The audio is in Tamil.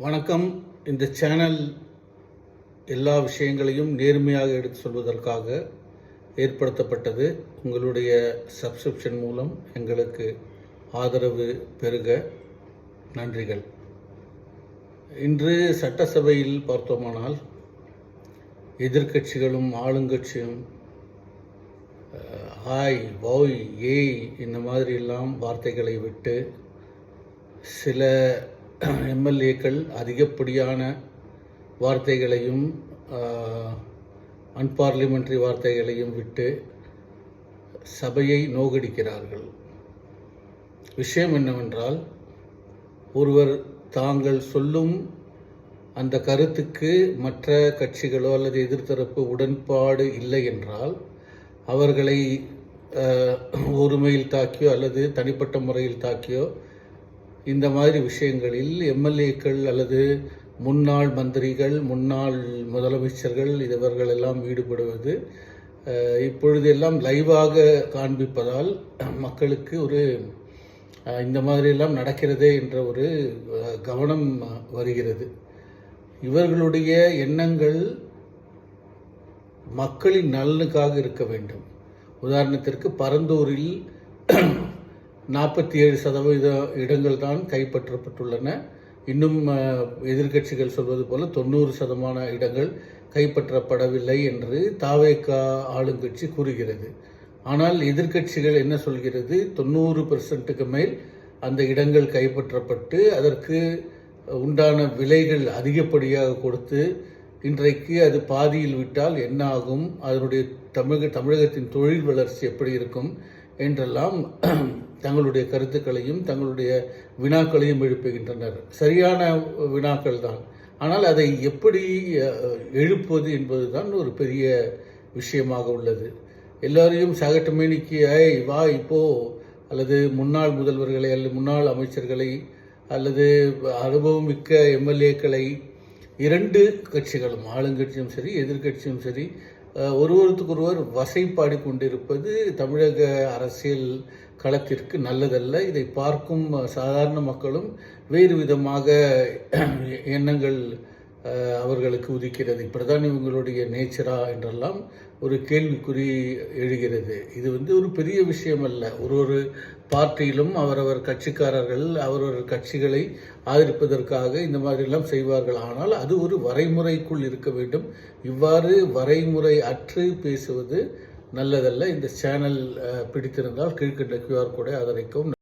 வணக்கம். இந்த சேனல் எல்லா விஷயங்களையும் நேர்மையாக எடுத்து சொல்வதற்காக ஏற்படுத்தப்பட்டது. உங்களுடைய சப்ஸ்கிரிப்ஷன் மூலம் எங்களுக்கு ஆதரவு பெருக நன்றிகள். இன்று சட்டசபையில் பார்த்தோமானால் எதிர்க்கட்சிகளும் ஆளுங்கட்சியும் ஹாய் வாய் ஏய் இந்த மாதிரியெல்லாம் வார்த்தைகளை விட்டு சில எம்எல்ஏக்கள் அதிகப்படியான வார்த்தைகளையும் அன்பார்லிமெண்ட்ரி வார்த்தைகளையும் விட்டு சபையை நோகடிக்கிறார்கள். விஷயம் என்னவென்றால், ஒருவர் தாங்கள் சொல்லும் அந்த கருத்துக்கு மற்ற கட்சிகளோ அல்லது எதிர்த்தரப்பு உடன்பாடு இல்லை என்றால் அவர்களை ஒருமையில் தாக்கியோ அல்லது தனிப்பட்ட முறையில் தாக்கியோ இந்த மாதிரி விஷயங்களில் எம்எல்ஏக்கள் அல்லது முன்னாள் மந்திரிகள், முன்னாள் முதலமைச்சர்கள் இவர்கள் எல்லாம் ஈடுபடுவது இப்பொழுதெல்லாம் லைவாக காண்பிப்பதால் மக்களுக்கு ஒரு இந்த மாதிரியெல்லாம் நடக்கிறதே என்ற ஒரு கவனம் வருகிறது. இவர்களுடைய எண்ணங்கள் மக்களின் நலனுக்காக இருக்க வேண்டும். உதாரணத்திற்கு பரந்தூரில் 47% இடங்கள் தான் கைப்பற்றப்பட்டுள்ளன. இன்னும் எதிர்க்கட்சிகள் சொல்வது போல 90% இடங்கள் கைப்பற்றப்படவில்லை என்று தாவேகா ஆளுங்கட்சி கூறுகிறது. ஆனால் எதிர்க்கட்சிகள் என்ன சொல்கிறது? 90%க்கு மேல் அந்த இடங்கள் கைப்பற்றப்பட்டு அதற்கு உண்டான விலைகள் அதிகப்படியாக கொடுத்து இன்றைக்கு அது பாதியில் விட்டால் என்ன ஆகும், அதனுடைய தமிழகத்தின் தொழில் வளர்ச்சி எப்படி இருக்கும் என்றெல்லாம் தங்களுடைய கருத்துக்களையும் தங்களுடைய வினாக்களையும் எழுப்புகின்றனர். சரியான வினாக்கள் தான். ஆனால் அதை எப்படி எழுப்புவது என்பதுதான் ஒரு பெரிய விஷயமாக உள்ளது. எல்லாரையும் சகட்டுமேனிக்கு வா இப்போ அல்லது முன்னாள் முதல்வர்களை அல்லது முன்னாள் அமைச்சர்களை அல்லது அனுபவம் மிக்க எம்எல்ஏக்களை இரண்டு கட்சிகளும் ஆளுங்கட்சியும் சரி எதிர்கட்சியும் சரி ஒருவருக்கொருவர் வசைப்பாடி கொண்டிருப்பது தமிழக அரசியல் களத்திற்கு நல்லதல்ல. இதை பார்க்கும் சாதாரண மக்களும் வேறு விதமாக எண்ணங்கள் அவர்களுக்கு உதிக்கிறது. இப்படிதான் இவங்களுடைய நேச்சரா என்றெல்லாம் ஒரு கேள்விக்குறி எழுகிறது. இது ஒரு பெரிய விஷயம் அல்ல. ஒரு பார்ட்டியிலும் அவரவர் கட்சிக்காரர்கள் அவரவர் கட்சிகளை ஆதரிப்பதற்காக இந்த மாதிரிலாம் செய்வார்கள். ஆனால் அது ஒரு வரைமுறைக்குள் இருக்க வேண்டும். இவ்வாறு வரைமுறை அற்று பேசுவது நல்லதல்ல. இந்த சேனல் பிடித்திருந்தால் கீழ்கண்ட QR கோடை ஆதரிக்கவும்.